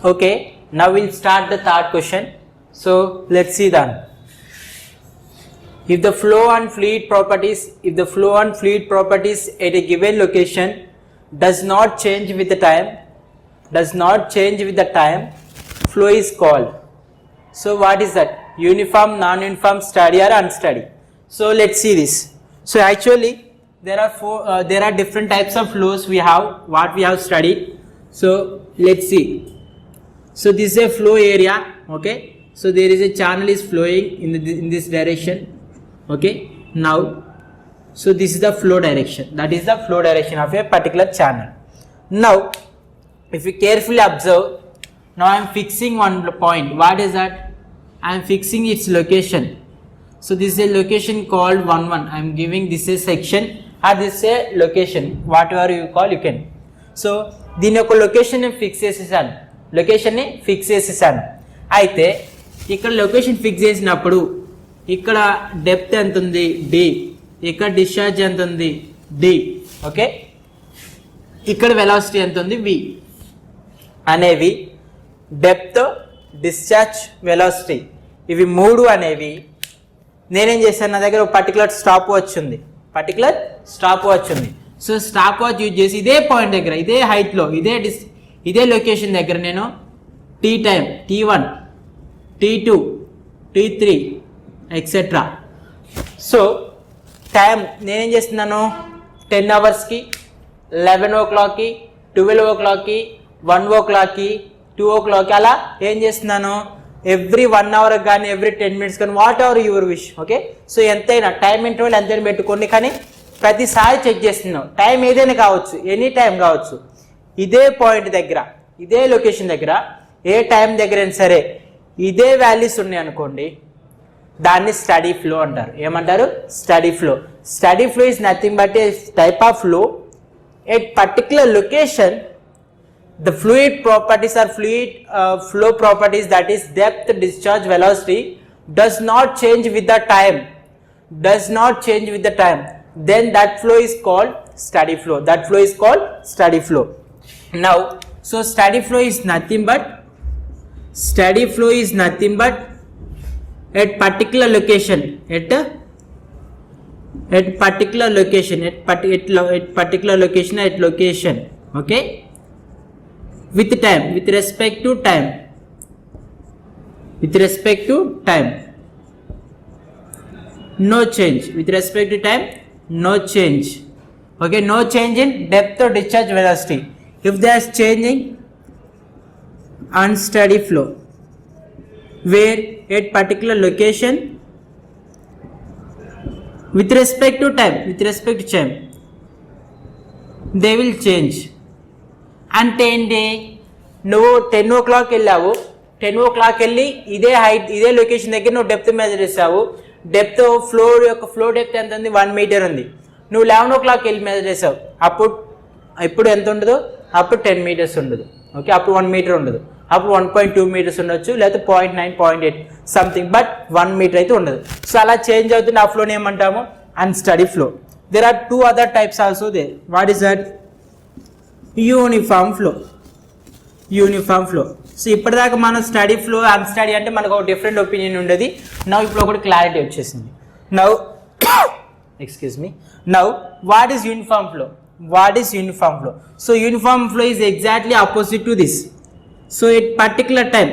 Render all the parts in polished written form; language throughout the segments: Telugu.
Okay, now we'll start the third question. So let's see that. If the flow and fluid properties at a given location does not change with the time, flow is called. So what is that? Uniform, non-uniform, steady or unsteady. So let's see this. So actually there are different types of flows we have studied. So let's see. So this is a flow area. Okay, so there is a channel is flowing in this direction. Okay, now so this is the flow direction, that is the flow direction of a particular channel. Now if you carefully observe, now I am fixing one point. What is that? I am fixing its location. So this is a location called 1 1. I am giving this is section or this is a location, whatever you call you can. So దీని యొక్క లొకేషన్ ని ఫిక్స్ చేసేసాను. అయితే ఇక్కడ లొకేషన్ ఫిక్స్ చేసినప్పుడు ఇక్కడ డెప్త్ ఎంత ఉంది d, ఇక్కడ డిశ్చార్జ్ ఎంత ఉంది d, ఓకే, ఇక్కడ వెలాసిటీ ఎంత ఉంది v అనేవి డెప్త్, డిశ్చార్జ్, వెలాసిటీ ఇవి మూడు అనేవి నేనేం చేశాను, నా దగ్గర ఒక పర్టికులర్ స్టాప్ వాచ్ ఉంది. సో స్టాప్ వాచ్ యూజ్ చేసి ఇదే పాయింట్ దగ్గర, ఇదే హైట్లో, ఇదే లొకేషన్ దగ్గర నేను T time T1, T2, T3 etcetera. So time నేనేం చేస్తున్నాను, 10 అవర్స్కి, 11 o'clockకి, 12 o'clockకి, 1 o'clockకి, 2 o'clockకి అలా ఏం చేస్తున్నాను, ఎవ్రీ 1 hour కానీ ఎవ్రీ 10 minutes కానీ what ever your wish. Okay, so ఎంతైనా టైం ఇంటర్వెల్ ఎంతైనా పెట్టుకోండి, కానీ ప్రతిసారి చెక్ చేస్తున్నాం. టైం ఏదైనా కావచ్చు, ఎనీ టైం కావచ్చు. ఇదే పాయింట్ దగ్గర, ఇదే లొకేషన్ దగ్గర, ఏ టైం దగ్గర అయినా సరే ఇదే వాల్యూస్ ఉన్నాయి అనుకోండి, దాన్ని స్టడీ ఫ్లో అంటారు. ఏమంటారు? Study flow. Study flow is nothing but A type of flow at particular location. The fluid properties or flow properties, that is depth, discharge, velocity, does not change with the time. Then that flow is called steady flow. Now, so steady flow is nothing but at particular location, at location. Okay. With respect to time, no change. With respect to time, no change. Okay, no change in depth or discharge velocity. If they are changing, unsteady flow, where at particular location, with respect to time, they will change. అంటే ఏంటి, నువ్వు 10 o'clock వెళ్ళావు, 10 o'clock వెళ్ళి ఇదే లొకేషన్ దగ్గర నువ్వు డెప్త్ మెజర్ చేసావు. డెప్త్ ఫ్లో డెప్త్ ఎంత ఉంది, 1 meter ఉంది. నువ్వు 11 o'clock వెళ్ళి మెజర్ చేసావు, ఇప్పుడు ఎంత ఉండదు, అప్పుడు 10 meters ఉండదు. ఓకే, అప్పుడు 1 meter ఉండదు, అప్పుడు 1.2 meters ఉండొచ్చు, లేకపోతే 0.9, 0.8 సంథింగ్, బట్ 1 meter అయితే ఉండదు. సో అలా చేంజ్ అవుతుంది. ఆ ఫ్లోని ఏమంటాము, unsteady flow. There are 2 other types also there. What is that? Uniform flow. So ఇప్పటిదాకా మనం స్టడీ ఫ్లో, అన్స్టడీ అంటే మనకు ఒక డిఫరెంట్ ఒపీనియన్ ఉండేది. నౌ ఇప్పుడు ఒకటి క్లారిటీ వచ్చేసింది. Now what is uniform flow? So uniform flow is exactly opposite to this. So at particular time,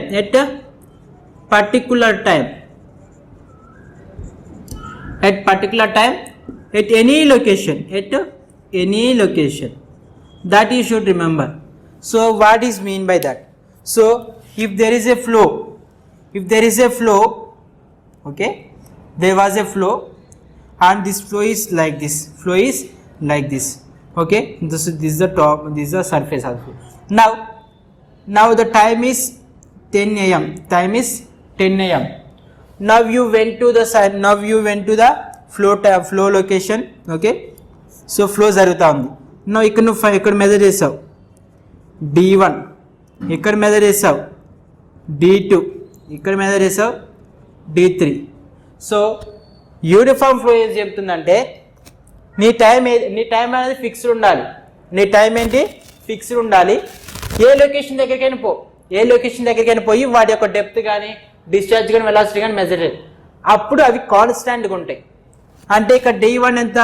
at any location, that you should remember. So what is mean by that? So if there is a flow, okay, there was a flow and this flow is like this, okay, this is the top, this is the surface also. Now the time is 10 a.m. Now you went to the flow location. Okay, so flow జరుగుతా ఉంది. నో ఇక్కడ మెజర్ చేసావు D1, ఇక్కడ మెజర్ చేసావు D2, ఇక్కడ మెజర్ చేసావు D3. సో యూనిఫామ్ ఫ్లో ఏం చెప్తుందంటే నీ టైం అనేది ఫిక్స్డ్ ఉండాలి. ఏ లొకేషన్ దగ్గరికైనా పో, ఏ లొకేషన్ దగ్గరికైనా పోయి వాటి యొక్క డెప్త్ కానీ డిశ్చార్జ్ కానీ వెలాసిటీ కానీ మెజర్ చేయాలి. అప్పుడు అవి కాన్స్టాంట్గా ఉంటాయి. అంటే ఇక్కడ D1 ఎంత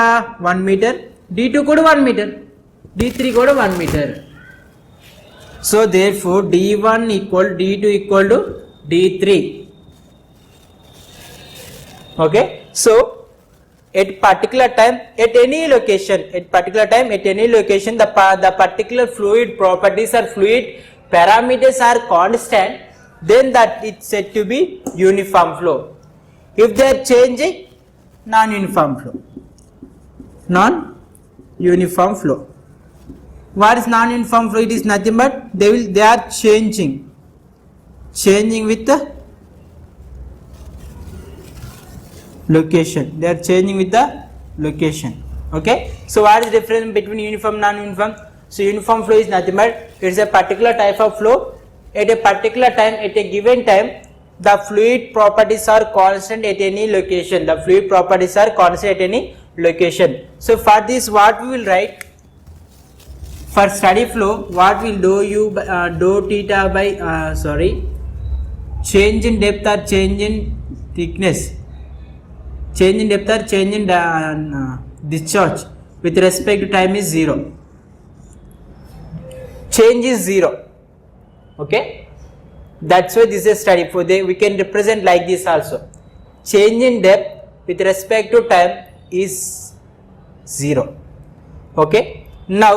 1 మీటర్, D2 కూడా 1 మీటర్, D3 కూడా 1 metre. So therefore D1 equal D2 equal to D3. Okay, so at particular time at any location, the particular fluid properties or fluid parameters are constant, then that it's said to be uniform flow. If they are changing, non-uniform flow. Non-uniform flow. What is non-uniform flow? It is nothing but they are changing with the location. They are changing with the location. Okay, so what is the difference between uniform and non-uniform? So uniform flow is nothing but it's a particular type of flow at a particular time, at a given time. The fluid properties are constant at any location. The fluid properties are constant at any location. So for this, what we will write for steady flow, what will dou theta by change in depth or change in thickness, change in depth or change in discharge with respect to time is 0. Change is 0. Okay, that's why this is steady flow. We can represent like this also. Change in depth with respect to time is 0. Okay, now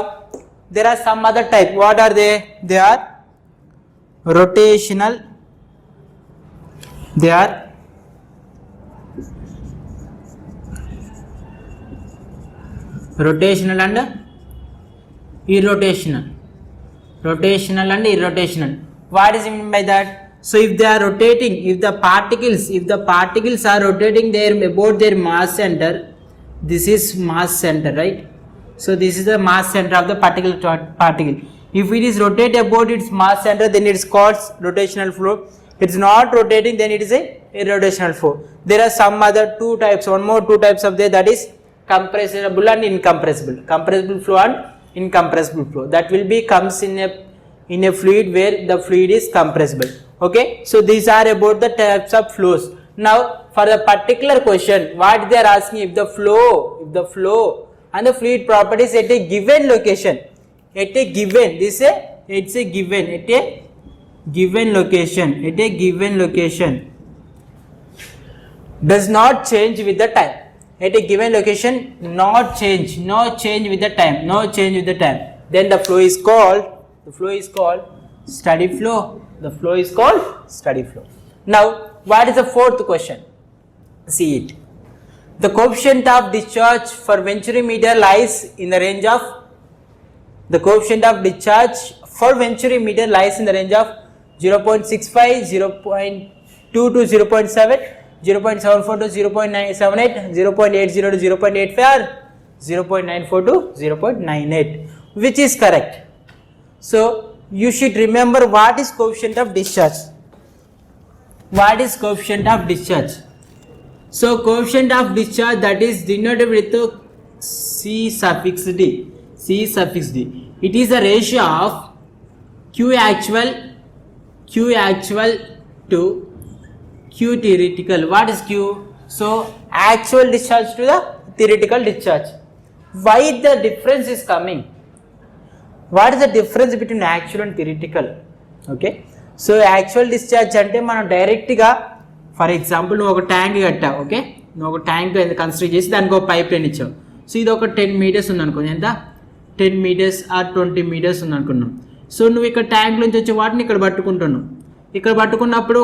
there are some other type. What are they? They are rotational. They are rotational and irrotational. Rotational and irrotational. What is meant by that? So if they are rotating, if the particles are rotating about their mass center, this is mass center, right? So this is the mass center of the particle. If it is rotate about its mass center, then it is called rotational flow. It is not rotating, then it is a irrotational flow. There are some other two types, two types of there, that is compressible and incompressible. Compressible flow and incompressible flow. That will be comes in a fluid where the fluid is compressible. Okay, so these are about the types of flows. Now for the particular question, what they are asking, if the flow and the fluid properties at a given location, at a given location does not change with the time. At a given location, no change with the time, then the flow is called steady flow. The flow is called steady flow. Now what is the fourth question? See it. The coefficient of discharge for venturi meter lies in the range of 0.65, 0.2 to 0.7, 0.74 to 0.978, 0.80 to 0.85, or 0.94 to 0.98. Which is correct? So you should remember what is coefficient of discharge. What is coefficient of discharge? So coefficient of discharge, that is denoted with C suffix D. It is a ratio of Q actual to Q theoretical. What is Q? So actual discharge to the theoretical discharge. Why the difference is coming? What is the difference between actual and theoretical? Okay, so actual discharge ante మనం డైరెక్ట్ గా, ఫర్ ఎగ్జాంపుల్ నువ్వు ఒక ట్యాంక్ కట్టావు. ఓకే, నువ్వు ఒక ట్యాంక్ కన్స్ట్రక్ట్ చేసి దానికి ఒక పైప్ లైన్ ఇచ్చావు. సో ఇది ఒక 10 మీటర్స్ ఉంది అనుకో, ఎంత 10 మీటర్స్ ఆర్ 20 మీటర్స్ ఉంది అనుకున్నాం. సో నువ్వు ఇక్కడ ట్యాంక్ నుంచి వచ్చే వాటిని ఇక్కడ పట్టుకుంటున్నావు. ఇక్కడ పట్టుకున్నప్పుడు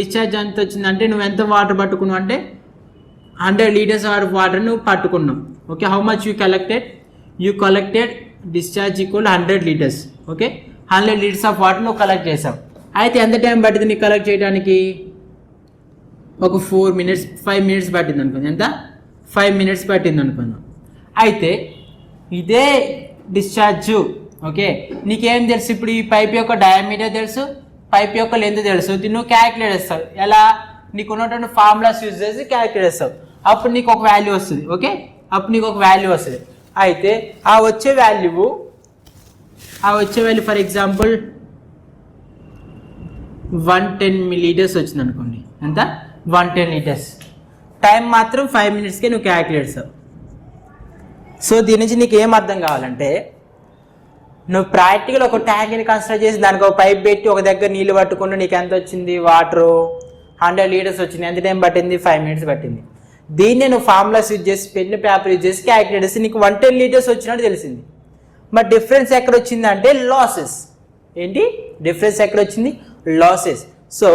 డిశ్చార్జ్ ఎంత వచ్చిందంటే నువ్వు ఎంత వాటర్ పట్టుకున్నావు అంటే 100 liters ఆఫ్ వాటర్ నువ్వు పట్టుకున్నావు. Okay, how much you collected discharge equal 100 liters. Okay, 100 liters of water నువ్వు కలెక్ట్ చేసావు. అయితే ఎంత టైం పట్టింది నీకు కలెక్ట్ చేయడానికి? ఒక 4 minutes 5 minutes పట్టింది అనుకుంది. ఎంత 5 minutes పట్టింది అనుకుందాం. అయితే ఇదే డిశ్చార్జ్. ఓకే, నీకేం తెలుసు? ఇప్పుడు ఈ పైప్ యొక్క డయామీటర్ తెలుసు, పైప్ యొక్క లెంత్ తెలుసు. నువ్వు క్యాలిక్యులేట్ చేస్తావు. ఎలా? నీకు ఉన్నటువంటి ఫార్ములాస్ యూజ్ చేసి క్యాలిక్యులేట్ చేస్తావు. అప్పుడు నీకు ఒక వాల్యూ వస్తుంది. ఓకే, అప్పుడు నీకు ఒక వాల్యూ వస్తుంది. అయితే ఆ వచ్చే వాల్యూ ఫర్ ఎగ్జాంపుల్ 110 milliliters వచ్చింది అనుకోండి. ఎంత 110 liters. టైం మాత్రం 5 minutesకే నువ్వు క్యాలిక్యులేట్ చేస్తావు. సో దీని నుంచి నీకు ఏం అర్థం కావాలంటే, నువ్వు ప్రాక్టికల్ ఒక ట్యాంక్ని కన్స్ట్రక్ట్ చేసి దానికి ఒక పైప్ పెట్టి ఒక దగ్గర నీళ్ళు పట్టుకుంటూ నీకు ఎంత వచ్చింది, వాటరు 100 liters వచ్చింది, ఎంత టైం పట్టింది, 5 minutes పట్టింది. దీన్నే నువ్వు ఫార్ములాస్ యూజ్ చేసి పెన్ పేపర్ యూజ్ చేసి క్యాలిక్యులేట్ చేసి నీకు 110 liters వచ్చినట్టు తెలిసింది. బట్ డిఫరెన్స్ ఎక్కడ వచ్చింది అంటే లాసెస్. ఏంటి డిఫరెన్స్ ఎక్కడ వచ్చింది? లాసెస్. సో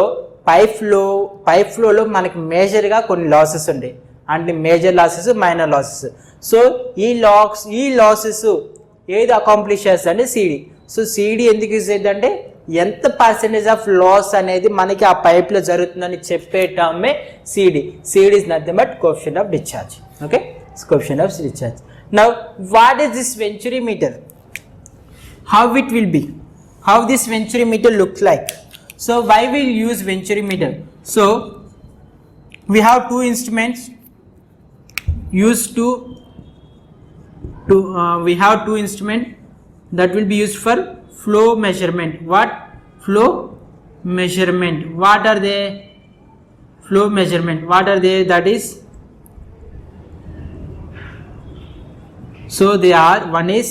పైప్ ఫ్లోలో మనకి మేజర్గా కొన్ని లాసెస్ ఉంటాయి, అంటే major losses, minor losses. So ఈ లాసెస్ ఏది అకాంప్లిష్ చేస్తుంది అంటే సిడి. సో సిడి ఎందుకు యూజ్ అవుతుంది అంటే ఎంత పర్సెంటేజ్ ఆఫ్ లాస్ అనేది మనకి ఆ పైప్లో జరుగుతుందని చెప్పే టర్మే CD. CD is nothing but coefficient of discharge. Okay, coefficient of discharge. Now what is this venturi meter? How it will be? How this venturi meter looks like? So why we use venturi meter? So we have two instruments used to we have two instruments that will be used for flow measurement. What flow measurement? What are they? Flow measurement. What are they? That is, so they are, one is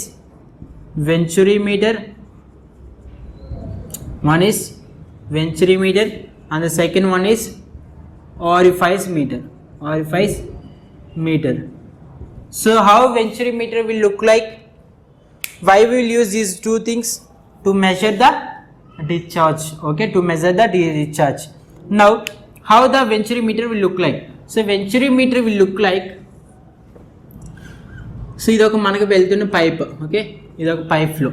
venturi meter, and the second one is orifice meter. So how venturi meter will look like? Why we will use these two things? To measure the discharge. Okay, to measure the discharge. Now how the venturi meter will look like? So venturi meter will look like, so ఇది ఒక మనకు వెళ్తున్న పైప్. ఓకే, ఇది ఒక పైప్ ఫ్లో,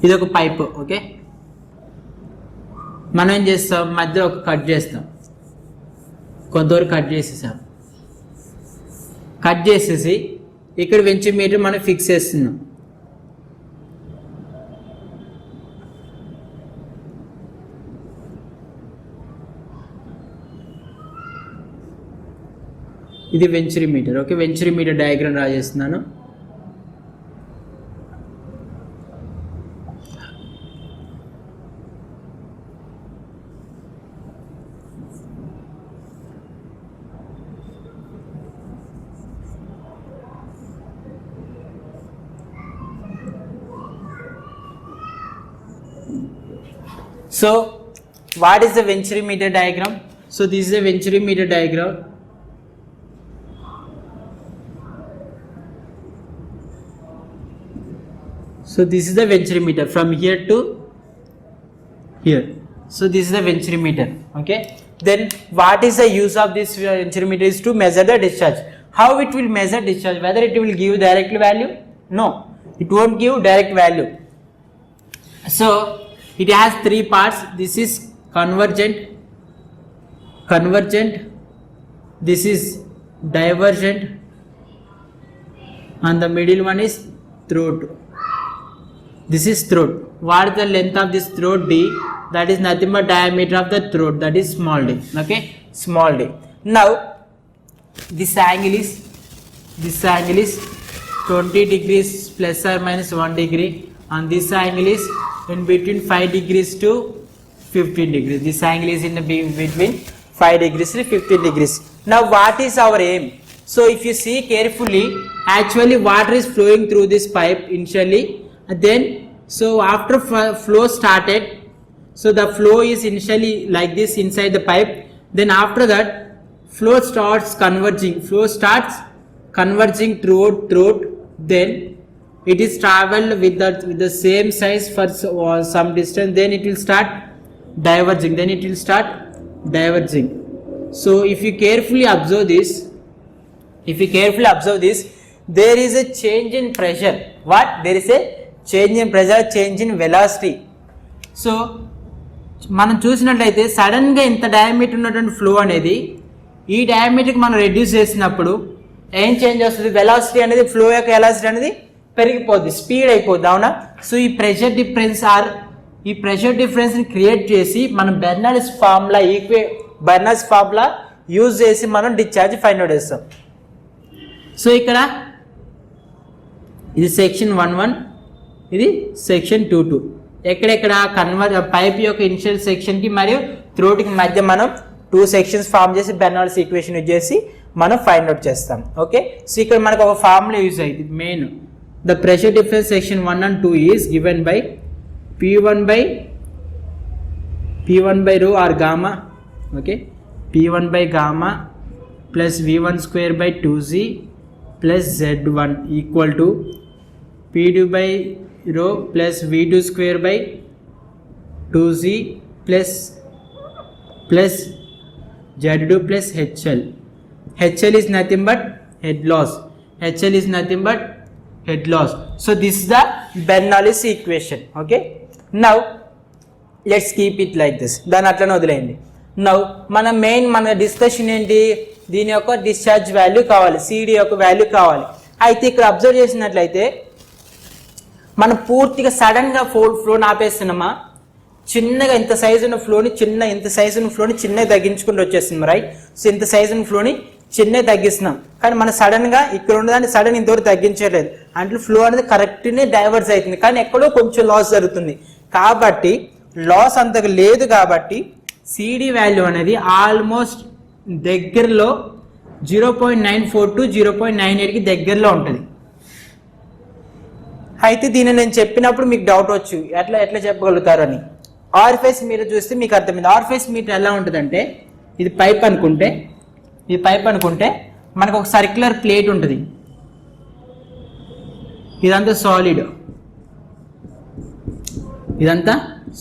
ఇది ఒక పైప్. ఓకే, మనం ఏం చేస్తాం, మధ్య ఒక కట్ చేస్తాం, కొంతవరకు కట్ చేసేసాం. కట్ చేసేసి ఇక్కడ వెంచర్ మీటర్ మనం ఫిక్స్ చేస్తున్నాం. ఇది venturi meter. Okay, venturi meter diagram draw చేస్తున్నాను. So what is the venturi meter diagram? So this is a venturi meter diagram. So this is the venturi meter from here to here. So this is the venturi meter. Okay, then what is the use of this venturi meter? Is to measure the discharge. How it will measure discharge? Whether it will give direct value? No, it won't give direct value. So it has three parts. This is convergent, this is divergent, and the middle one is throat. This is throat. What is the length of this throat? D. That is nothing but diameter of the throat, that is small d. Okay, small d. Now this angle is 20 degrees plus or minus 1 degree, and this angle is in between 5 degrees to 15 degrees. This angle is in the between 5 degrees to 15 degrees. Now what is our aim? So if you see carefully, actually water is flowing through this pipe initially, and then so after flow started, so the flow is initially like this inside the pipe, then after that flow starts converging throughout, then it is traveled with the same size for some distance, then it will start diverging, So if you carefully observe this, there is a change in pressure. What? There is a change in pressure, change in velocity. So మనం చూసినట్లయితే సడన్గా ఇంత డయామీటర్ ఉన్నటువంటి ఫ్లో అనేది ఈ డయామీటర్కి మనం రెడ్యూస్ చేసినప్పుడు ఏం చేంజ్ వస్తుంది? వెలాసిటీ అనేది, ఫ్లో యొక్క వెలాసిటీ అనేది పెరిగిపోద్ది, స్పీడ్ అయిపోద్ది. అవునా? సో ఈ ప్రెషర్ డిఫరెన్స్ని క్రియేట్ చేసి మనం బెర్నౌలీస్ ఫార్ములా యూజ్ చేసి మనం డిశ్చార్జ్ ఫైండ్ అవుట్ చేస్తాం. సో ఇక్కడ ఇది సెక్షన్ 1.1, ఇది సెక్షన్ 2 ఎక్కడెక్కడ పైప్ యొక్క ఇనిషియల్ సెక్షన్కి మరియు థ్రోట్కి మధ్య మనం 2 సెక్షన్స్ ఫామ్ చేసి బెర్నౌల్లీస్ ఈక్వేషన్ యూజ్ చేసి మనం ఫైండ్ అవుట్ చేస్తాం. ఓకే, సో ఇక్కడ మనకు ఒక ఫార్ములా యూజ్ అవుతుంది main. The pressure difference section 1 and 2 is given by P1 by rho or gamma. Okay, P1 by gamma plus V1 square by 2Z plus Z1 equal to P2 by rho plus V2 square by 2Z plus Z2 plus HL. HL is nothing but head loss. HL is nothing but head loss. So this is the Bernoulli's equation. Okay, now let's keep it like this. దాని అట్లనే వదిలేయండి. నౌ మన డిస్కషన్ ఏంటి, దీని యొక్క డిశ్చార్జ్ వాల్యూ కావాలి, సిడి యొక్క వాల్యూ కావాలి. అయితే ఇక్కడ అబ్జర్వ్ చేసినట్లయితే మనం పూర్తిగా సడన్గా ఫ్లోని ఆపేస్తున్నామా, చిన్నగా ఇంత సైజు ఉన్న ఫ్లోని చిన్నగా తగ్గించుకుంటూ వచ్చేస్తున్నాం, రైట్. సో ఇంత సైజు ఉన్న ఫ్లోని చిన్నగా తగ్గిస్తున్నాం, కానీ మనం సడన్గా ఇక్కడ ఉన్నదాన్ని సడన్ ఇంతవరకు తగ్గించలేదు అంటే ఫ్లో అనేది కరెక్ట్నే డైవర్స్ అవుతుంది, కానీ ఎక్కడో కొంచెం లాస్ జరుగుతుంది. కాబట్టి లాస్ అంతగా లేదు కాబట్టి సిడి వాల్యూ అనేది ఆల్మోస్ట్ దగ్గరలో 0.94 to 0.98కి దగ్గరలో ఉంటుంది. అయితే దీన్ని నేను చెప్పినప్పుడు మీకు డౌట్ వచ్చు ఎట్లా చెప్పగలుగుతారు అని. ఆర్ఫేస్ మీటర్ చూస్తే మీకు అర్థమైంది. ఆర్ఫేస్ మీటర్ ఎలా ఉంటుందంటే ఇది పైప్ అనుకుంటే మనకు ఒక సర్క్యులర్ ప్లేట్ ఉంటుంది, ఇదంతా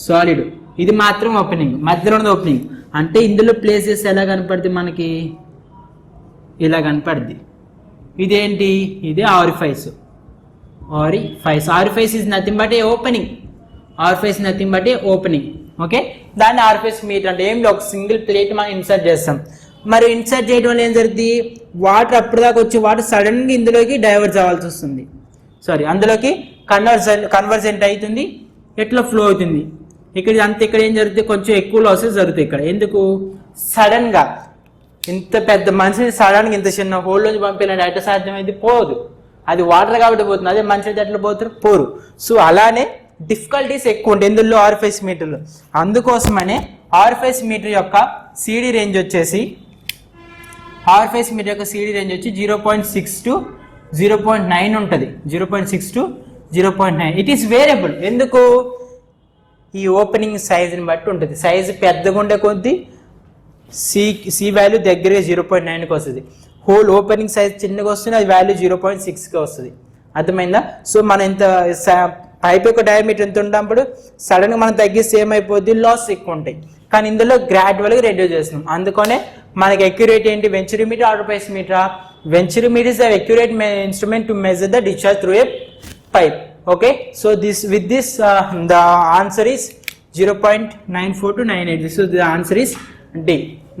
సాలిడ్, ఇది మాత్రం ఓపెనింగ్, మధ్యలో ఉన్నది ఓపెనింగ్. అంటే ఇందులో ప్లేసెస్ ఎలా కనపడుతుంది, మనకి ఇలా కనపడుద్ది. ఇదేంటి, ఇది orifice is nothing but A opening. Okay, దాన్ని ఆరిఫైస్ మీటర్ అంటే ఏం ఒక సింగిల్ ప్లేట్ మనం ఇన్సర్ట్ చేస్తాం. మరి ఇన్సర్ట్ చేయడం వల్ల ఏం జరుగుతుంది, వాటర్ అప్పటిదాకా వచ్చి వాటర్ సడన్గా ఇందులోకి డైవర్స్ అవ్వాల్సి వస్తుంది, అందులోకి కన్వర్జెంట్ అవుతుంది, ఎట్లా ఫ్లో అవుతుంది. ఇక్కడ ఏం జరుగుతుంది, కొంచెం ఎక్కువ లాసెస్ జరుగుతాయి ఇక్కడ. ఎందుకు, సడన్గా ఇంత పెద్ద మనిషిని సడన్గా ఇంత చిన్న హోల్ నుంచి పంపిన ఎట్లా సాధ్యమైంది, పోదు. అది వాటర్ కాబట్టి పోతుంది, అదే మనిషి ఎట్లా పోరు. సో అలానే డిఫికల్టీస్ ఎక్కువ ఉంటాయి ఇందులో ఆర్ఫేస్ మీటర్లో. అందుకోసమనే ఆర్ఫేస్ మీటర్ యొక్క సిడి రేంజ్ వచ్చేసి 0.6 to 0.9 ఉంటుంది. 0.6 to 0.9 ఇట్ ఈస్ వేరియబుల్. ఎందుకు, ఈ ఓపెనింగ్ సైజుని బట్టి ఉంటుంది. సైజు పెద్దగా ఉండే కొద్దీ సి వాల్యూ దగ్గరగా 0.9కి వస్తుంది. హోల్ ఓపెనింగ్ సైజ్ చిన్నగా వస్తుంది, అది వాల్యూ 0.6కి వస్తుంది. అర్థమైందా. సో మనం ఇంత పైప్ యొక్క డయామీటర్ ఎంత ఉన్నప్పుడు సడన్గా మనం తగ్గిస్తే ఏమైపోద్ది, లాస్ ఎక్కువ ఉంటాయి. కానీ ఇందులో గ్రాడ్యువల్గా రెడ్యూస్ చేస్తున్నాం. అందుకనే మనకి అక్యురేట్ ఏంటి, venturimeter, orifice meter. Venturimeter is the accurate instrument to measure the discharge through a pipe. Okay, so with this the answer is 0.94 to 98. So the answer is D.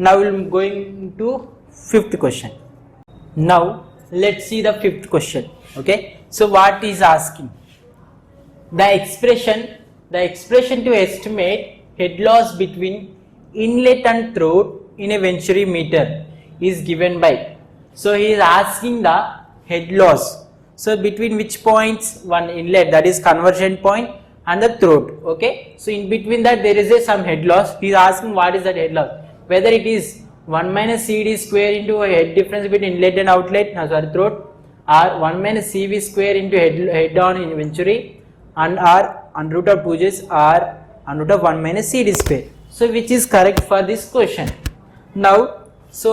Now we'll going to 5th question. Now let's see the 5th question. Okay, so what is asking, the expression to estimate head loss between inlet and throat in a venturimeter is given by. So he is asking the head loss. So between which points, one inlet, that is conversion point, and the throat. Okay, so in between that there is some head loss. He is asking what is that head loss, whether it is 1 minus CD square into a head difference between inlet and outlet, throat, or 1 minus CV square into head on in venturi, and or under root of 2J or under root of 1 minus CD square. So which is correct for this question? Now, so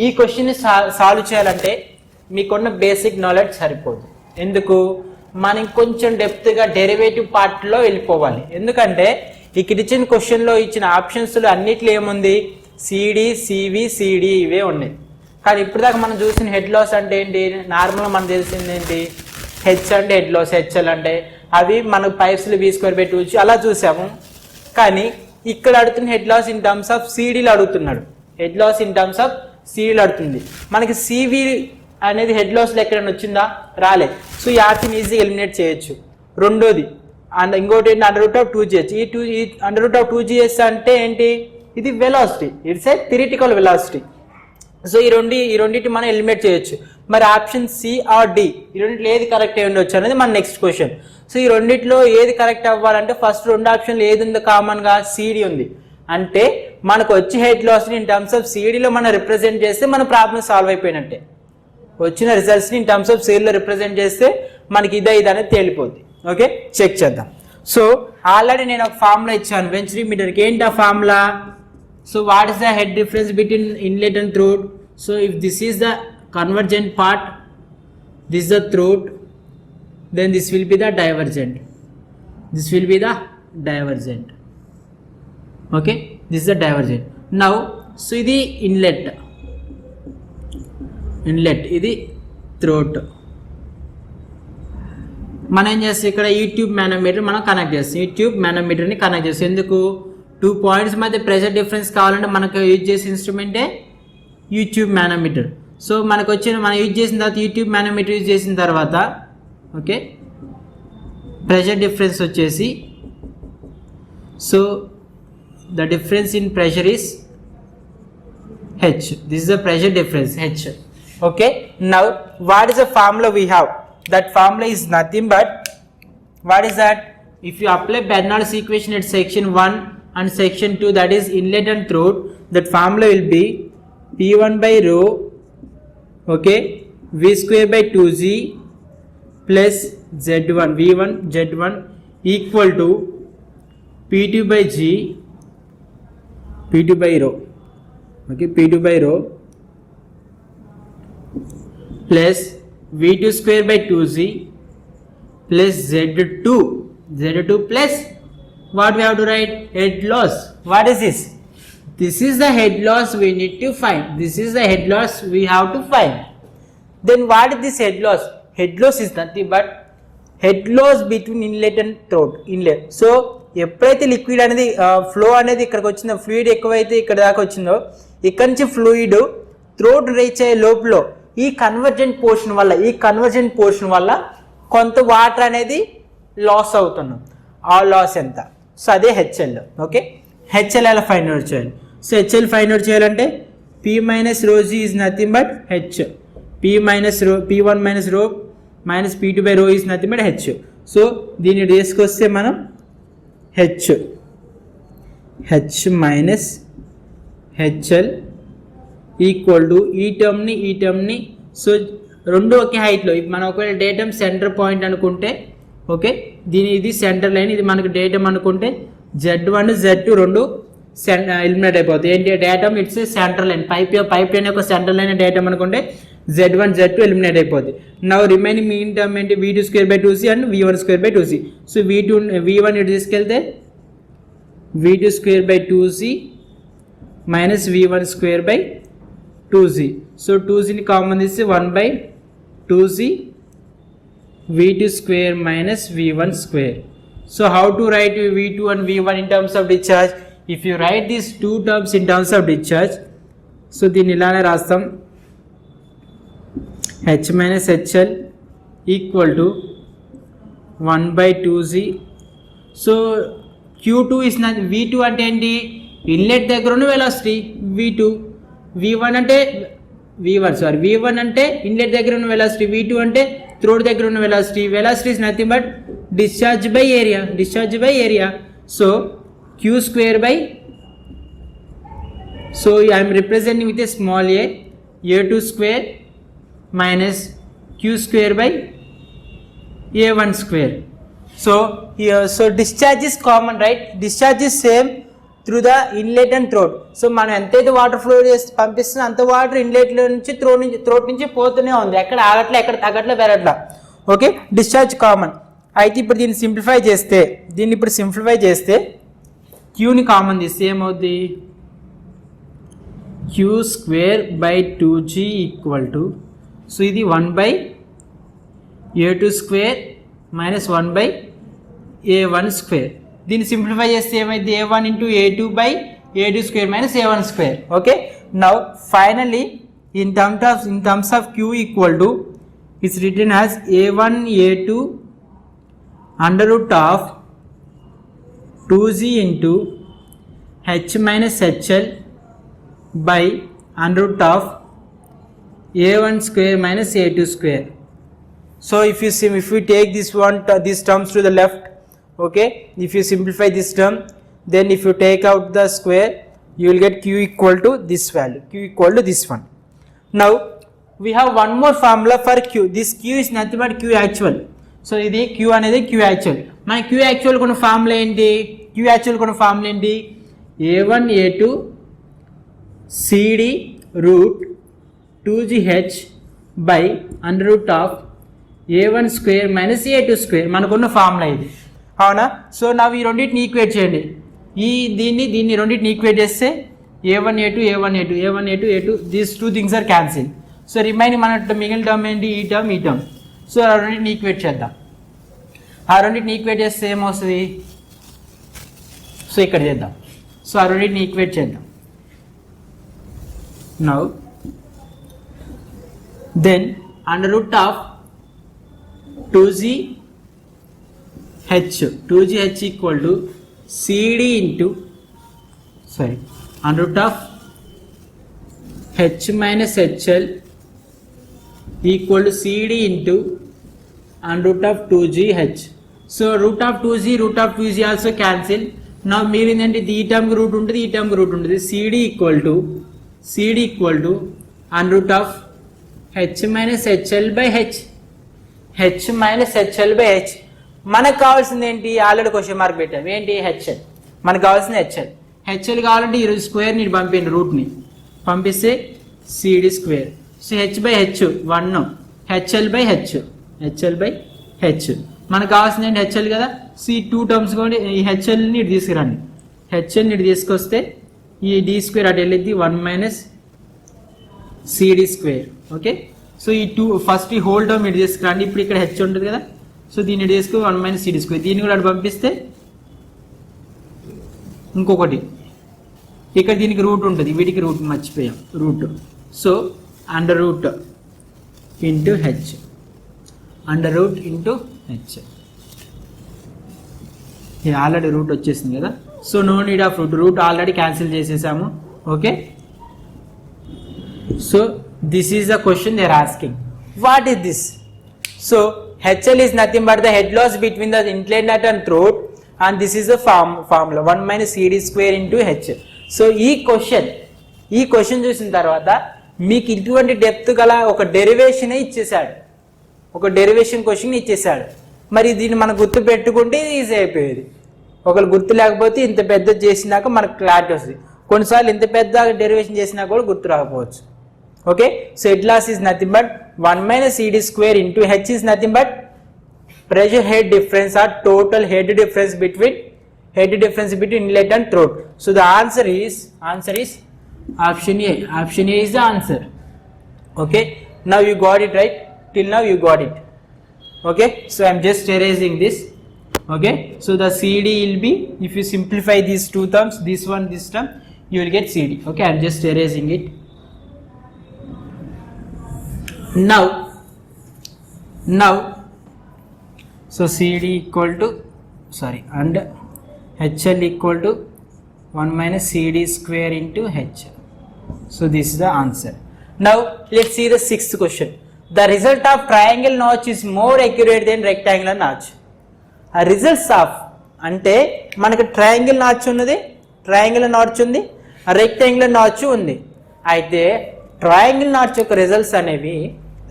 ఈ క్వశ్చన్ సాల్వ్ చేయాలంటే మీకున్న బేసిక్ నాలెడ్జ్ సరిపోదు. ఎందుకు, మనం కొంచెం డెప్త్గా డెరివేటివ్ పార్ట్లో వెళ్ళిపోవాలి. ఎందుకంటే ఇక్కడ ఇచ్చిన క్వశ్చన్లో ఇచ్చిన ఆప్షన్స్లో అన్నిట్లో ఏముంది, సిడి, సివి, సిడి ఇవే ఉన్నాయి. కానీ ఇప్పుడు దాకా మనం చూసిన హెడ్ లాస్ అంటే ఏంటి, నార్మల్గా మనకు తెలిసింది ఏంటి, హెచ్ అంటే హెడ్ లాస్, హెచ్ఎల్ అంటే అవి మనకు పైప్స్లో V² బై 2 అలా చూసాము. కానీ ఇక్కడ అడుగుతున్న head loss in terms of సిడీలు అడుగుతున్నాడు. Head loss in terms of సిడీలు అడుగుతుంది. మనకి సివి అనేది హెడ్ లాస్లో ఎక్కడైనా వచ్చిందా, రాలేదు. సో ఈ ఆప్షన్ ఈజీగా ఎలిమినేట్ చేయొచ్చు. రెండోది అండ్ ఇంకోటి ఏంటి, అండర్ రూట్ ఆఫ్ 2GH. ఈ అండర్ రూట్ ఆఫ్ 2GH అంటే ఏంటి, ఇది velocity, it's a theoretical velocity. So ఈ రెండింటి మనం ఎలిమినేట్ చేయొచ్చు. మరి ఆప్షన్ సి ఆర్ డి ఈ రెండిట్లో ఏది కరెక్ట్ అయి ఉండొచ్చు అనేది మన నెక్స్ట్ క్వశ్చన్. సో ఈ రెండిట్లో ఏది కరెక్ట్ అవ్వాలంటే ఫస్ట్ రెండు ఆప్షన్లు ఏది ఉంది కామన్గా, సిడి ఉంది. అంటే మనకు వచ్చే హెడ్ లాస్ని ఇన్ టర్మ్స్ ఆఫ్ సిడిలో మనం రిప్రజెంట్ చేస్తే మన ప్రాబ్లం సాల్వ్ అయిపోయినట్టే. వచ్చిన రిజల్ట్స్ని ఇన్ టర్మ్స్ ఆఫ్ సిడిలో రిప్రజెంట్ చేస్తే మనకి ఇది అనేది తేలిపోద్ది. ఓకే, చెక్ చేద్దాం. సో ఆల్రెడీ నేను ఒక ఫార్ములా ఇచ్చాను వెంచరీ మీటర్కి. ఏంటి ఆ formula? So what is the head difference between inlet and throat? So if this is the convergent part, this is the throat, then this will be the divergent, this will be the divergent. Okay, this is the divergent. Now so ఇది inlet, ఇది throat. మనం ఏం చేస్తాం ఇక్కడ ఈ ట్యూబ్ మానోమీటర్ మనం కనెక్ట్ చేస్తాం. ఈ ట్యూబ్ మానోమీటర్ని కనెక్ట్ చేస్తాం. ఎందుకు? 2 పాయింట్స్ మధ్య ప్రెషర్ డిఫరెన్స్ కావాలంటే మనకు యూజ్ చేసే ఇన్స్ట్రుమెంటే ఈ ట్యూబ్ మానోమీటర్. సో మనకు వచ్చిన మనం యూజ్ చేసిన తర్వాత యూట్యూబ్ మానోమీటర్ యూజ్ చేసిన తర్వాత ఓకే ప్రెషర్ డిఫరెన్స్ వచ్చేసి, so the difference in pressure is H. This is the pressure difference H. Okay, now what is the formula we have? That formula is nothing but what is that? If you apply Bernoulli's equation at section 1 and section 2, that is inlet and throat, that formula will be P1 by rho, okay, v square by 2z plus z1 v1 z1 equal to p2 by g, p2 by rho, okay, p2 by rho plus v2 square by 2z plus z2 plus what we have to write? Head loss. What is this? This is the head loss we need to find. This is the head loss we have to find. Then what is this head loss? Head loss is nothing but head loss between inlet and throat. Inlet. So ఎప్పుడైతే లిక్విడ్ అనేది ఫ్లో అనేది ఇక్కడికి వచ్చిందో, ఫ్లూయిడ్ ఎక్కువైతే ఇక్కడ దాకా వచ్చిందో, ఇక్కడ నుంచి ఫ్లూయిడ్ థ్రోట్ రీచ్ అయ్యే లోపల ఈ కన్వర్జెంట్ పోర్షన్ వల్ల కొంత వాటర్ అనేది లాస్ అవుతున్నాం. ఆ లాస్ ఎంత? సో అదే హెచ్ఎల్. ఓకే, హెచ్ఎల్ ఎలా ఫైండ్ అవుట్ చేయాలి? సో హెచ్ఎల్ ఫైండ్ అవుట్ చేయాలంటే P minus rho G is nothing but H. P1 minus rho minus P2 by rho is nothing but H. So దీన్ని తీసుకొస్తే మనం H minus HL equal to ఈ టర్మ్ని సో రెండు ఒకే హైట్లో. మనం ఒకవేళ డేటమ్ సెంటర్ పాయింట్ అనుకుంటే ఓకే, ఇది సెంటర్ లైన్, ఇది మనకు డేటమ్ అనుకుంటే Z1 Z2 రెండు ఎలిమినేట్ అయిపోతాయి. ఏంటి datum? It's centre line. Pipe line యొక్క సెంటర్ లైన్ డేటమ్ అనుకుంటే Z1 Z2 ఎలిమినేట్ అయిపోతుంది. నౌ రిమైనింగ్ మీన్ టర్మ్ ఏంటి? V2 square by 2c and V1 square by 2c. So V1 ఇటు తీసుకెళ్తే V2 square by 2c minus V1 square by 2c. So 2cని కామన్ తీస్తే 1 by 2c V2 square minus V1 square. So how to write V2 and V1 in terms of discharge? If you write these two terms in terms of discharge, so దీన్ని ఇలానే రాస్తాం. H minus HL equal to 1 by 2z. So Q2 is not, V2 అంటే ఏంటి? ఇన్లెట్ దగ్గర ఉన్న వెలాసిటీ V2. V1 అంటే V1 అంటే ఇన్లెట్ దగ్గర ఉన్న వెలాసిటీ, V2 అంటే థ్రోట్ దగ్గర ఉన్న velocity. Velocity is nothing but discharge by area. So Q square by, so I am representing with a small a2 square minus Q square by a1 square. So here, so discharge is common, right? Discharge is same through the inlet and throat. So మనం ఎంతైతే వాటర్ ఫ్లో చేసి పంపిస్తున్నా అంత వాటర్ ఇన్లెట్ నుంచి థ్రోట్ నుంచి పోతూనే ఉంది. ఎక్కడ ఆగట్లే, ఎక్కడ తగ్గట్లే, పెరట్లా. Okay, discharge common. అయితే ఇప్పుడు దీన్ని సింప్లిఫై చేస్తే క్యూని కామన్ తీస్తే ఏమవుద్ది? Q square by 2g equal to, so ఇది 1 by a2 square minus 1 by a1 square. దీన్ని సింప్లిఫై చేస్తే ఏమైంది? a1 into a2 by a2 square minus a1 square. Okay, now finally in terms of q equal to it's written as a1 a2 under root of 2z into h minus hl by under root of a1 square minus a2 square. So if you take this one these terms to the left, okay, if you simplify this term, then if you take out the square, you will get q equal to this value, q equal to this one. Now we have one more formula for q. This q is nothing but q actual. So ఇది q అనేది q actual. మన q actual కొన్న ఫార్ములా ఏంటి? q actual కొన్న ఫార్ములా ఏంటి? a1 a2 cd root 2gh by under root of a1 square minus a2 square మనకున్న ఫార్ములా ఇది, అవునా? సో నా ఈ రెండింటిని ఈక్వేట్ చేయండి. దీన్ని రెండింటిని ఈక్వేట్ చేస్తే a1 a2 a1 a2 a1 a2 a2 these two things are cancel. So remaining మన మిగిలిన టర్మ్ ఏంటి? ఈ టర్మ్. సో ఆ రెండింటిని ఈక్వేట్ చేద్దాం. ఆ రెండింటిని ఈక్వేట్ చేస్తే ఏమవుతుంది? సో ఇక్కడ చేద్దాం. సో ఆ రెండింటిని ఈక్వేట్ చేద్దాం. Now then under root of 2gh equal to cd into under root of h minus hl equal to cd into under root of 2gh. So root of 2g also cancel. Now మీరేంటంటే ఈ టర్మ్ రూట్ ఉంటుంది, ఈ టర్మ్ రూట్ ఉంటుంది. cd equal to under root of h minus hl by h minus hl by h. మనకు కావాల్సింది ఏంటి? ఆల్రెడీ క్వశ్చన్ మార్క్ పెట్టాము. ఏంటి? hl. మనకు కావాల్సింది hl కావాలంటే ఈ స్క్వేర్ని పంపించండి, రూట్ని పంపిస్తే cd square. So h by h 1, hl by h. మనకు కావాల్సింది ఏంటి? hl కదా. సో ఈ టూ టర్మ్స్ కూడా ఈ hlని ఇటు తీసుకురండి. hlని ఇటు తీసుకొస్తే ఈ d స్క్వేర్ అటు వెళ్ళిద్ది, 1 minus cd square. Okay, so ఈ ఫస్ట్ ఈ హోల్ టర్మ్ ఇటు తీసుకురండి. ఇప్పుడు ఇక్కడ h ఉంటుంది కదా, సో దీన్ని ఇటు తీసుకుని 1 మైనస్ cd స్క్వేర్. దీన్ని కూడా అటు పంపిస్తే ఇంకొకటి ఇక్కడ దీనికి రూట్ ఉంటుంది, వీటికి రూట్ మర్చిపోయాం, root. So under root into h, under root into h. ఇది ఆల్రెడీ రూట్ వచ్చేసింది కదా. So no need of root already cancel చేసేసాము. Okay, so this is the question they are asking. What is this? So HL is nothing but the head loss between the inlet and throat, and this is the formula 1 minus cd square into h. So ఈ క్వశ్చన్ చూసిన తర్వాత మీకు ఇటువంటి డెప్త్ గల ఒక డెరివేషన్ ఇచ్చేసాడు, ఒక డెరివేషన్ క్వశ్చన్ ఇచ్చేసాడు. మరి దీన్ని మనం గుర్తు పెట్టుకుంటే ఈజీ అయిపోయేది. ఒకళ్ళు గుర్తు లేకపోతే ఇంత పెద్ద చేసినాక మనకు క్లారిటీ వస్తుంది. కొన్నిసార్లు ఇంత పెద్ద డెరివేషన్ చేసినా కూడా గుర్తు రాకపోవచ్చు. Okay, so head loss is nothing but 1 minus cd square into h is nothing but pressure head difference or total head difference between inlet and throat. So the answer is option A. Option A is the answer. Okay, now you got it right. Till now you got it. Okay, so I am just erasing this. Okay, so the cd will be, if you simplify these two terms, this term, you will get cd. Okay, I am just erasing it. Now so cd equal to and hl equal to 1 minus cd square into h. So this is the answer. Now let's see the sixth question. The result of triangle notch is more accurate than rectangular notch. A results of అంటే మనకు ట్రయాంగిల్ నాచ్ ఉన్నది, ట్రయాంగులర్ నాచ్ ఉంది, రెక్టాంగులర్ నాచ్ ఉంది. అయితే ట్రయాంగిల్ నాచ్ యొక్క రిజల్ట్స్ అనేవి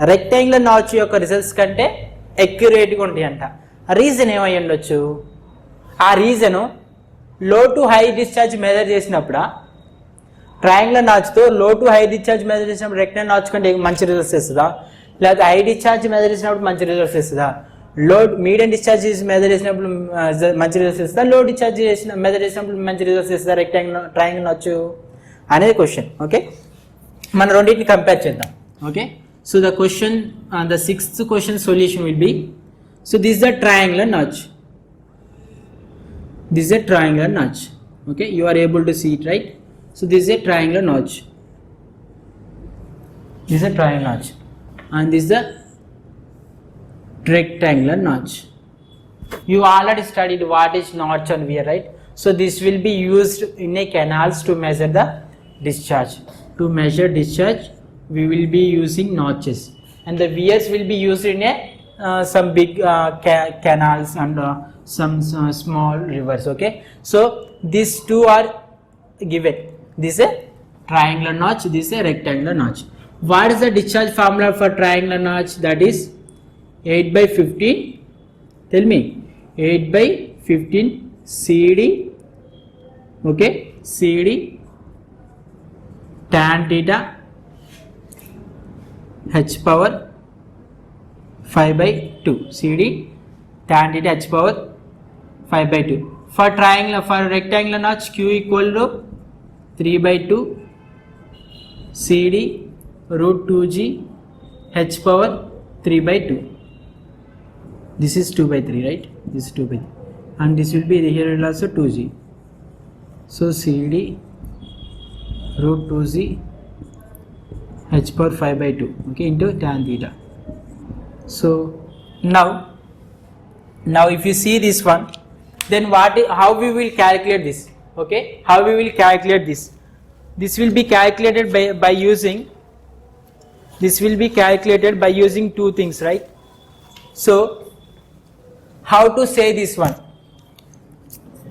రెక్టాంగులర్ నాచ్ యొక్క రిజల్ట్స్ కంటే అక్యురేట్గా ఉంటాయి అంట. రీజన్ ఏమై ఉండొచ్చు? ఆ రీజను లో టు హై డిశ్చార్జ్ మెజర్ చేసినప్పుడు ట్రయాంగులర్ నాచ్తో లో టు హై డిశ్చార్జ్ మెజర్ చేసినప్పుడు రెక్టాంగులర్ నాచ్ కంటే మంచి రిజల్ట్స్ ఇస్తుందా, లేకపోతే హై డిశ్చార్జ్ మెజర్ చేసినప్పుడు మంచి రిజల్ట్స్ ఇస్తుందా, లో మీడియం డిశ్చార్జ్ మెజర్ చేసినప్పుడు మంచి రిజల్ట్స్ ఇస్తుందా, లో డిశ్చార్జ్ మెజర్ చేసినప్పుడు మంచి రిజల్ట్స్ ఇస్తుందా ట్రయాంగులర్ నాచ్ అనేది క్వశ్చన్. ఓకే, మనం రెండింటిని కంపేర్ చేద్దాం. Okay, so the question, the sixth question solution will be, so this is a triangular notch. This is a triangular notch. Okay, you are able to see it, right? So this is a triangular notch. This is a triangular notch, and this is the rectangular notch. You already studied what is notch and wear, right? So this will be used in a canals to measure the discharge. To measure discharge we will be using notches, and the vias will be used in a some big canals and some small rivers. Okay, so these two are given. This is a triangular notch, this is a rectangular notch. What is the discharge formula for triangular notch? That is 8 by 15. Tell me. 8 by 15 CD. Okay, CD tan theta h power 5 by 2. CD tan theta h power 5 by 2. For triangular, for rectangular notch, Q equal to 3 by 2 CD root 2G h power 3 by 2. This is 2 by 3, right? This is 2 by 3. And this will be here also 2G. So CD root 2G h power 5 by 2, okay, into tan theta. So now if you see this one, then how we will calculate this? Okay, how we will calculate this? This will be calculated by using two things, right? So how to say this one?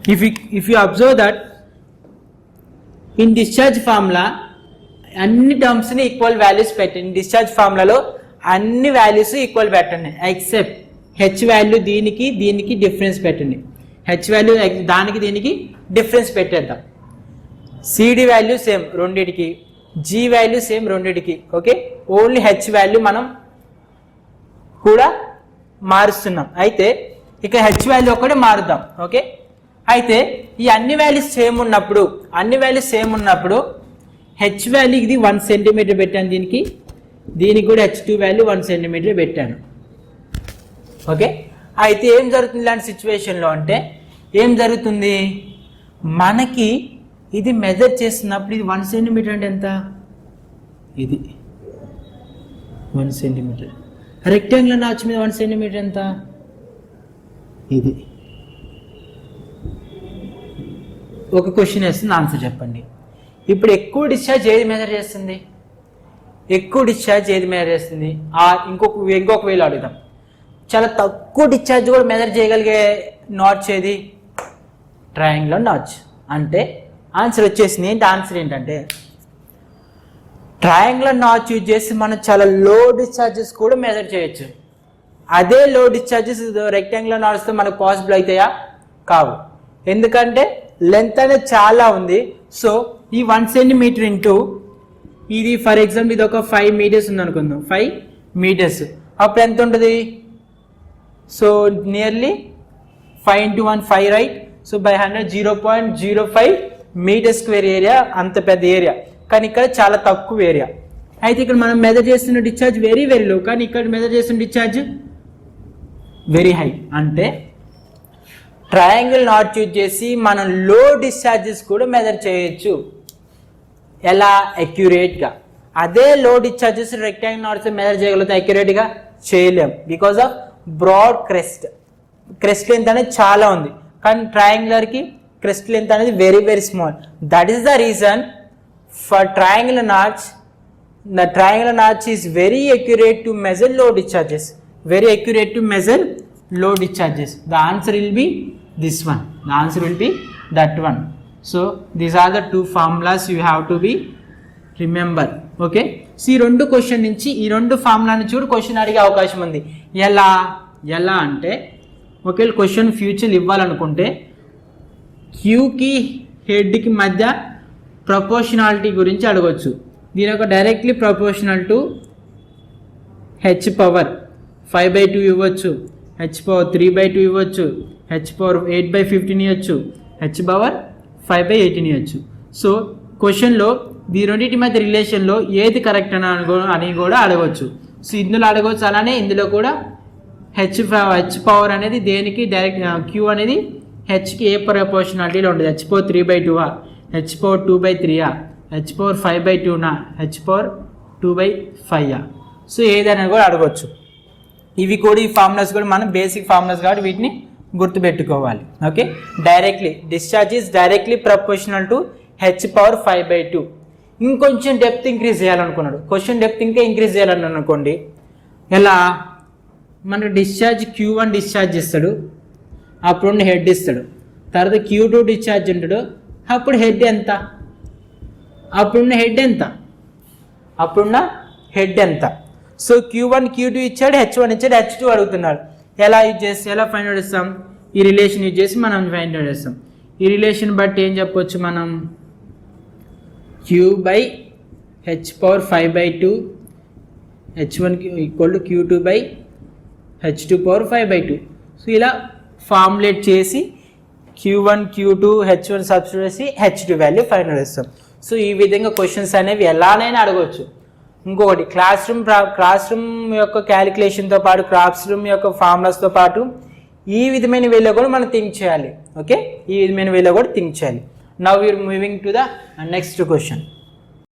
If you observe that in discharge formula అన్ని టర్మ్స్ ని ఈక్వల్ వాల్యూస్ పెట్టండి. డిశ్చార్జ్ ఫార్ములాలో అన్ని వాల్యూస్ ఈక్వల్ పెట్టండి ఎక్సెప్ట్ హెచ్ వాల్యూ దీనికి డిఫరెన్స్ పెట్టండి. హెచ్ వాల్యూ దానికి దీనికి డిఫరెన్స్ పెట్టేద్దాం. సిడి వాల్యూ సేమ్ రెండిటికి, జీ వాల్యూ సేమ్ రెండిటికి. ఓకే, ఓన్లీ హెచ్ వాల్యూ మనం కూడా మారుస్తున్నాం. అయితే ఇక హెచ్ వాల్యూ ఒక్కటే మారుద్దాం. ఓకే, అయితే ఈ అన్ని వాల్యూస్ సేమ్ ఉన్నప్పుడు హెచ్ వాల్యూ ఇది 1 సెంటీమీటర్ పెట్టాను, దీనికి కూడా H2 వాల్యూ 1 సెంటీమీటర్ పెట్టాను. ఓకే, అయితే ఏం జరుగుతుంది ఇలాంటి సిచ్యువేషన్లో అంటే ఏం జరుగుతుంది, మనకి ఇది మెజర్ చేస్తున్నప్పుడు ఇది 1 సెంటీమీటర్ అంటే ఎంత, ఇది 1 సెంటీమీటర్. రెక్టాంగులర్ నాచ్ మీద 1 సెంటీమీటర్ ఎంత, ఇది. ఒక క్వశ్చన్ వేస్తుంది, ఆన్సర్ చెప్పండి. ఇప్పుడు ఎక్కువ డిశ్చార్జ్ ఏది మెజర్ చేస్తుంది, ఇంకొక వేలో అడుగుదాం. చాలా తక్కువ డిశ్చార్జ్ కూడా మెజర్ చేయగలిగే నాచ్ ఏది, ట్రయాంగులర్ నాచ్. అంటే ఆన్సర్ వచ్చేసింది. ఆన్సర్ ఏంటంటే ట్రయాంగులర్ నాచ్ యూజ్ చేసి మనం చాలా లో డిశ్చార్జెస్ కూడా మెజర్ చేయొచ్చు. అదే లో డిశ్చార్జెస్ రెక్టాంగులర్ నాచ్తో మనకు పాసిబుల్ అవుతాయా, కావు. ఎందుకంటే లెంత్ అనేది చాలా ఉంది. సో ఈ 1 సెంటీమీటర్ ఇంటూ ఇది, ఫర్ ఎగ్జాంపుల్ ఇది ఒక 5 మీటర్స్ ఉంది అనుకుందాం, 5 మీటర్స్. అప్పుడు ఎంత ఉంటుంది, so nearly 5 into 1 5, right? So by 100 0.05 metre square area, అంత పెద్ద ఏరియా. కానీ ఇక్కడ చాలా తక్కువ ఏరియా. అయితే ఇక్కడ మనం మెజర్ చేస్తున్న డిశ్చార్జ్ వెరీ వెరీ లో, కానీ ఇక్కడ మెజర్ చేస్తున్న డిశ్చార్జ్ వెరీ హై. అంటే ట్రయాంగిల్ నాట్ యూజ్ చేసి మనం లో డిశ్చార్జెస్ కూడా మెజర్ చేయొచ్చు. ఎలా, అక్యురేట్గా. అదే లో డిశ్చార్జెస్ రెక్టాంగిల్ నాట్స్ మెజర్ చేయగలుగుతాం, అక్యురేట్గా చేయలేం. Because of broad crest length అనేది చాలా ఉంది, కానీ ట్రయాంగులర్కి క్రెస్ట్ లెంత్ అనేది very very small. That is the reason for triangular notch. The triangular notch is very accurate to measure low discharges. The answer will be this one. The answer will be that one. So these are the two formulas you have to be remember. Okay. So ఈ రెండు క్వశ్చన్ నుంచి ఈ రెండు ఫార్ములాని చూడు క్వశ్చన్ అడిగే అవకాశం ఉంది. ఎలా అంటే ఒకవేళ క్వశ్చన్ ఫ్యూచర్ ఇవ్వాలనుకుంటే క్యూకి హెడ్కి మధ్య ప్రపోర్షనాలిటీ గురించి అడగవచ్చు. దీని యొక్క directly proportional to H power 5/2 ఇవ్వచ్చు, హెచ్ పవర్ 3/2 ఇవ్వచ్చు, హెచ్ పవర్ 8/15 ఇవ్వచ్చు, హెచ్ పవర్ 5/18 ఇవ్వచ్చు. సో క్వశ్చన్లో ఈ రెండింటి మధ్య రిలేషన్లో ఏది కరెక్ట్ అని కూడా అడగవచ్చు. సో ఇందులో అడగవచ్చు, అలానే ఇందులో కూడా హెచ్ పవర్ అనేది దేనికి డైరెక్ట్, క్యూ అనేది హెచ్కి ఏ ప్రపోర్షనాలిటీలో ఉంటుంది, H power 3/2, H power 2/3, H power 5/2, H power 2/5. So ఏదైనా కూడా అడగవచ్చు. ఇవి కూడా ఈ ఫార్ములాస్ కూడా మనం బేసిక్ ఫార్ములాస్ కాబట్టి వీటిని గుర్తుపెట్టుకోవాలి. Okay, directly discharge is directly proportional to H power 5/2. ఇంకొంచెం డెప్త్ ఇంక్రీజ్ చేయాలనుకున్నాడు, క్వశ్చన్ డెప్త్ ఇంకా ఇంక్రీజ్ చేయాలని అనుకోండి, ఎలా మనకు డిశ్చార్జ్ Q1 డిశ్చార్జ్ ఇస్తాడు, అప్పుడు హెడ్ ఇస్తాడు, తర్వాత Q2 డిశ్చార్జ్ ఉంటాడు, అప్పుడు హెడ్ ఎంత, అప్పుడున్న హెడ్ ఎంత. సో Q1 Q2 ఇచ్చాడు, H1 ఇచ్చాడు, H2 అడుగుతున్నాడు. ఎలా ఫైండ్ అవుట్ చేస్తాం, ఈ రిలేషన్ యూజ్ చేసి మనం ఫైండ్ అవుట్ చేస్తాం. ఈ రిలేషన్ బట్టి ఏం చెప్పొచ్చు మనం, Q/H⁴/2 H1 = Q2/H2⁴/2. సో ఇలా ఫార్ములేట్ చేసి Q1 Q2 H1 సబ్స్టిట్యూట్ చేసి H2 వాల్యూ ఫైండ్ అవుట్ చేస్తాం. సో ఈ విధంగా క్వశ్చన్స్ అనేవి ఎలానైనా అడగవచ్చు. ఇంకొకటి క్లాస్ రూమ్ యొక్క క్యాలిక్యులేషన్తో పాటు, క్లాస్ రూమ్ యొక్క ఫార్ములాస్తో పాటు ఈ విధమైన వేలో కూడా మనం థింక్ చేయాలి. ఓకే, ఈ విధమైన వేలో కూడా థింక్ చేయాలి. Now we are moving to the next question.